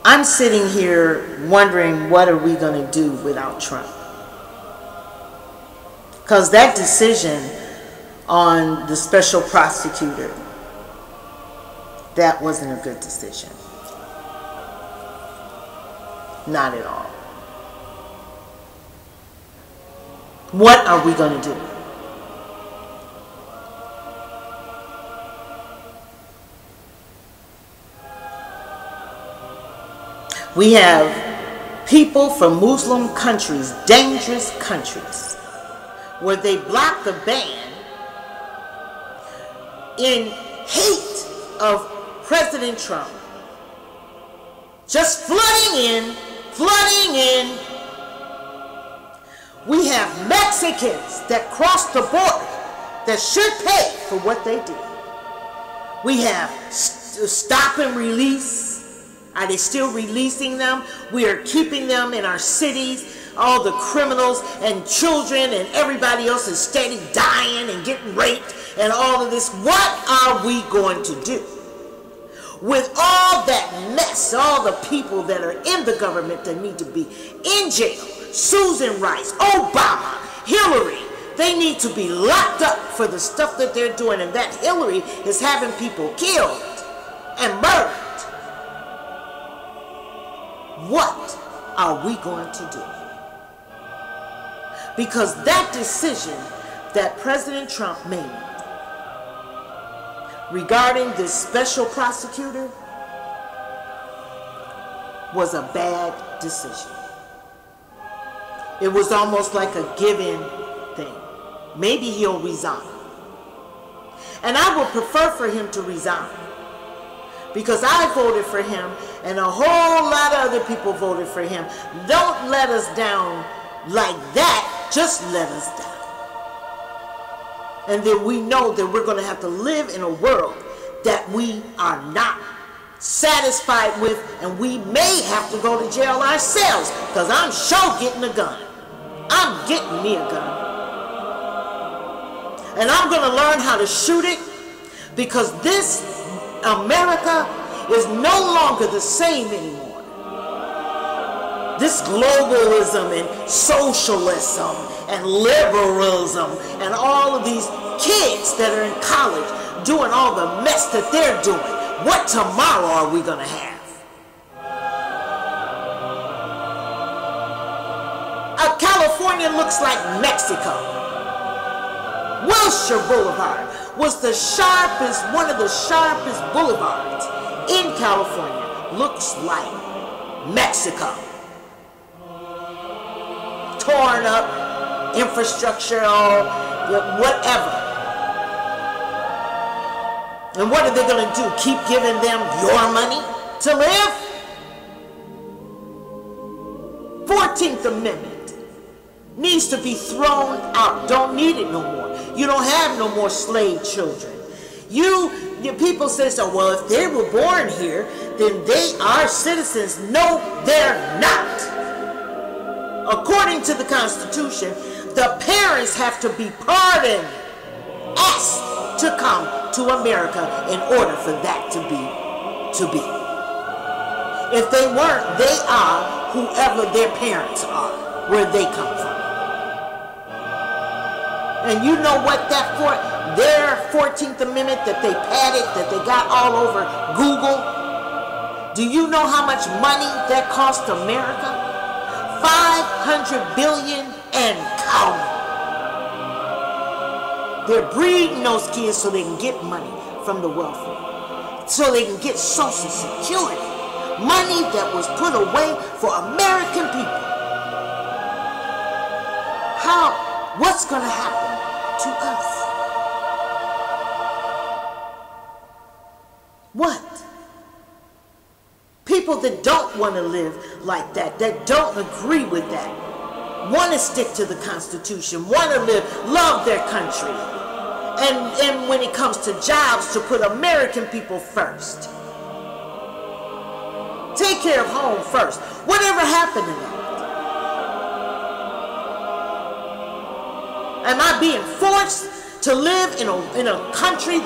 I'm sitting here wondering, what are we going to do without Trump? Because that decision on the special prosecutor, that wasn't a good decision. Not at all. What are we going to do? We have people from Muslim countries, dangerous countries, where they block the ban in hate of President Trump, just flooding in. We have Mexicans that cross the border that should pay for what they did. We have stop and release. Are they still releasing them? We are keeping them in our cities. All the criminals and children and everybody else is steady dying and getting raped and all of this. What are we going to do with all that mess, all the people that are in the government that need to be in jail? Susan Rice, Obama, Hillary, they need to be locked up for the stuff that they're doing, and that Hillary is having people killed and murdered. What are we going to do? Because that decision that President Trump made regarding this special prosecutor was a bad decision. It was almost like a given thing. Maybe he'll resign. And I would prefer for him to resign, because I voted for him and a whole lot of other people voted for him. Don't let us down like that. Just let us down. And then we know that we're going to have to live in a world that we are not satisfied with, and we may have to go to jail ourselves, because I'm sure getting a gun. I'm getting me a gun. And I'm going to learn how to shoot it, because this America is no longer the same anymore. This globalism and socialism and liberalism and all of these kids that are in college doing all the mess that they're doing. What tomorrow are we going to have? California looks like Mexico. Wilshire Boulevard was the sharpest, one of the sharpest boulevards in California. Looks like Mexico. Torn up, infrastructure, or whatever. And what are they going to do? Keep giving them your money to live? 14th Amendment needs to be thrown out. Don't need it no more. You don't have no more slave children. Your people say, so, well, if they were born here, then they are citizens. No, they're not. According to the Constitution, the parents have to be pardoned, asked to come to America in order for that to be. If they weren't, they are whoever their parents are, where they come from. And you know what their 14th Amendment that they padded, that they got all over Google, do you know how much money that cost America? $500 billion and counting. They're breeding those kids so they can get money from the welfare, so they can get Social Security, money that was put away for American people. What's going to happen to us? What? People that don't want to live like that, that don't agree with that, want to stick to the Constitution, want to love their country, and when it comes to jobs, to put American people first. Take care of home first. Whatever happened to that? Am I being forced to live in a country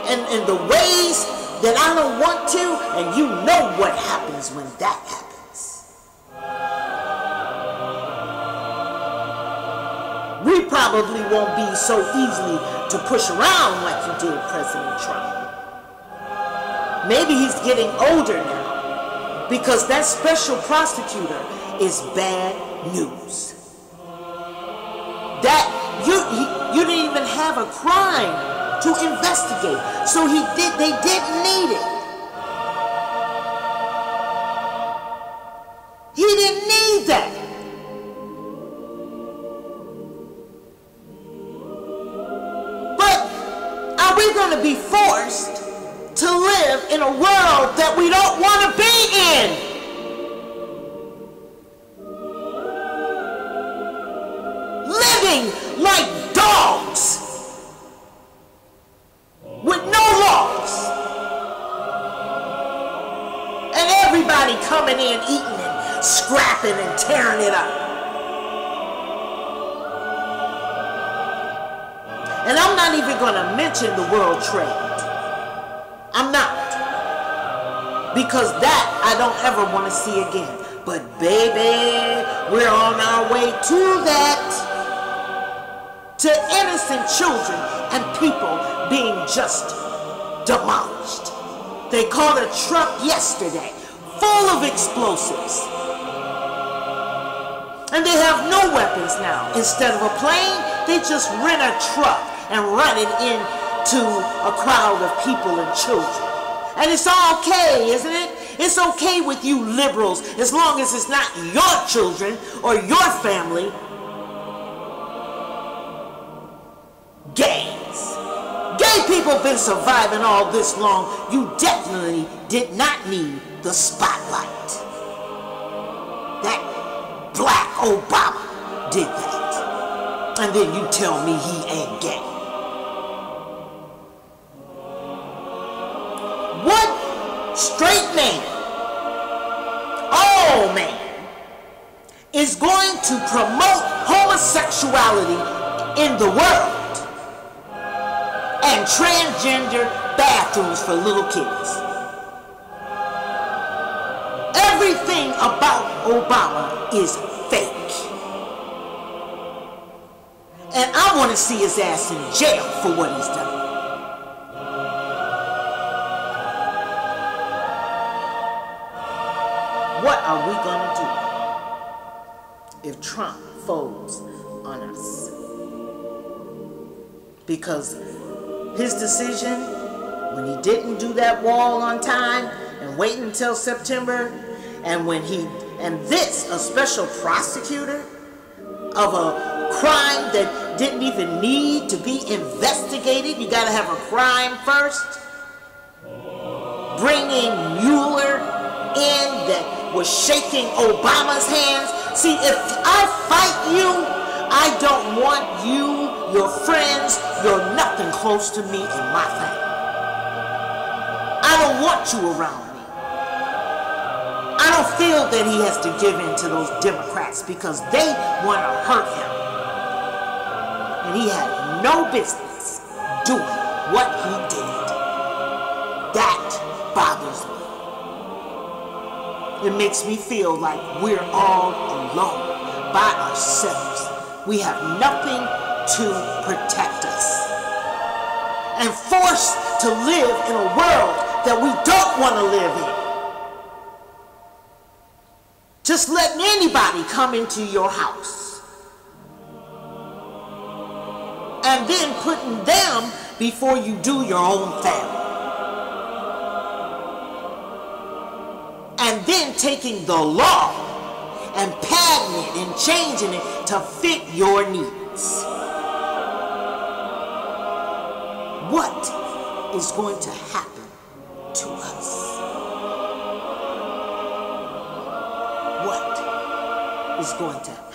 and the ways that I don't want to, and you know what happens when that happens. We probably won't be so easily to push around like you did President Trump. Maybe he's getting older now, because that special prosecutor is bad news. That you didn't even have a crime to investigate, so they didn't need it. He didn't need that. But are we going to be forced to live in a world that we don't want to be in? Living like dogs with no laws, and everybody coming in, eating and scrapping and tearing it up. And I'm not even going to mention the world trade. I'm not, because that I don't ever want to see again. But baby, we're on our way to that. To innocent children and people being just demolished. They caught a truck yesterday full of explosives. And they have no weapons now. Instead of a plane, they just rent a truck and run it into a crowd of people and children. And it's all okay, isn't it? It's okay with you liberals as long as it's not your children or your family. Gays. Gay people been surviving all this long. You definitely did not need the spotlight. That black Obama did that. And then you tell me he ain't gay. What straight man, all man, is going to promote homosexuality in the world and transgender bathrooms for little kids? Everything about Obama is fake. And I want to see his ass in jail for what he's done. What are we going to do if Trump folds on us? Because his decision, when he didn't do that wall on time and wait until September, and this, a special prosecutor of a crime that didn't even need to be investigated. You got to have a crime first. Bringing Mueller in that was shaking Obama's hands. See, if I fight you, I don't want you, your friends, you're nothing close to me and my family. I don't want you around me. I don't feel that he has to give in to those Democrats because they want to hurt him. And he had no business doing what he did. That bothers me. It makes me feel like we're all alone, by ourselves. We have nothing to protect us. And forced to live in a world that we don't want to live in. Just letting anybody come into your house. And then putting them before you do your own family. And then taking the law and padding it and changing it to fit your needs. What is going to happen to us? What is going to happen?